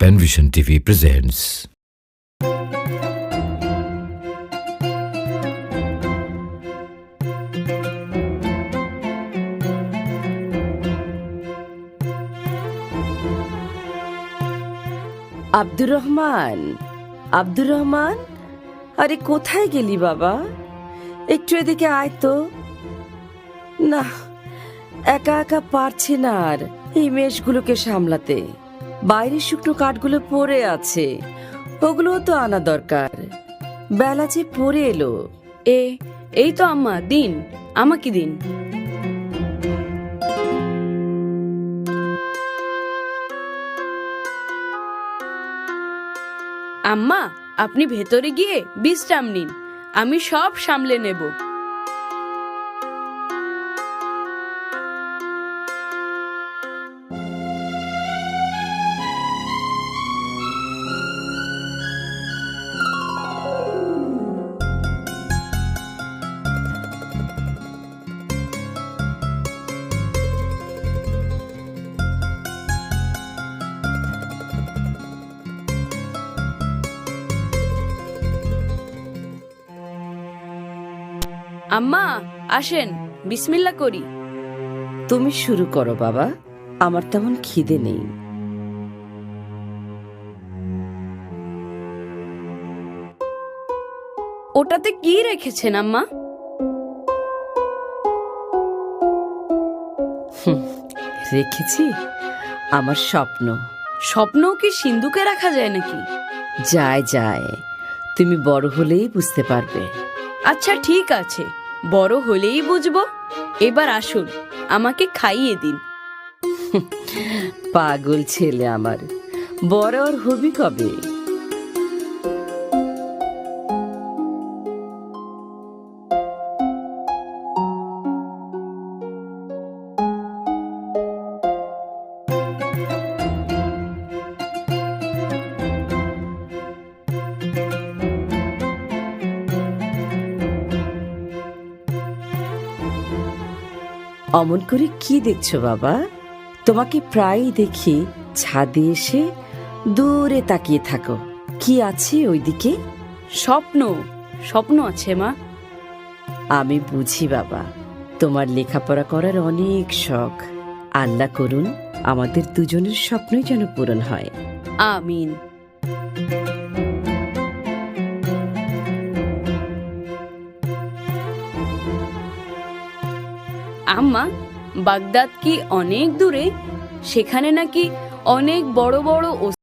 Penvision TV presents Abdur Rahman, Abdur Rahman, আরে কোথায় গেলি বাবা? একটু এদিকে আয় তো। না, একা একা পারছি না আর এই মেষগুলোকে সামলাতে। বাইরে শুকনো কাঠগুলো পড়ে আছে, ওগুলোও তো আনা দরকার। বেলা যে পড়ে এলো। এই তো আম্মা, দিন, আমাকে দিন। আম্মা, আপনি ভেতরে গিয়ে বিশ্রাম নিন, আমি সব সামলে নেব। আম্মা আসেন, বিসমিল্লাহ করি। তুমি শুরু করো বাবা, আমার তেমন খিদে নেই। ওটাতে কি রেখেছেন আম্মা? রেখেছি আমার স্বপ্ন। স্বপ্নও কি সিন্ধুকে রাখা যায় নাকি? যায় যায়, তুমি বড় হলেই বুঝতে পারবে। আচ্ছা ঠিক আছে, বড় হলেই বুঝবো। এবার আসুন, আমাকে খাইয়ে দিন। পাগল ছেলে আমার, বড় আর হবি কবে? অমন করে কি দেখছো বাবা? তোমাকে প্রায়ই দেখি ছাদে এসে দূরে তাকিয়ে থাকো। কি আছে ওইদিকে? স্বপ্ন, স্বপ্ন আছে মা। আমি বুঝি বাবা, তোমার লেখাপড়া করার অনেক শখ। আল্লাহ করুন আমাদের দুজনের স্বপ্নই যেন পূরণ হয়। আমিন। আম্মা, বাগদাদ কি অনেক দূরে? সেখানে নাকি অনেক বড় বড়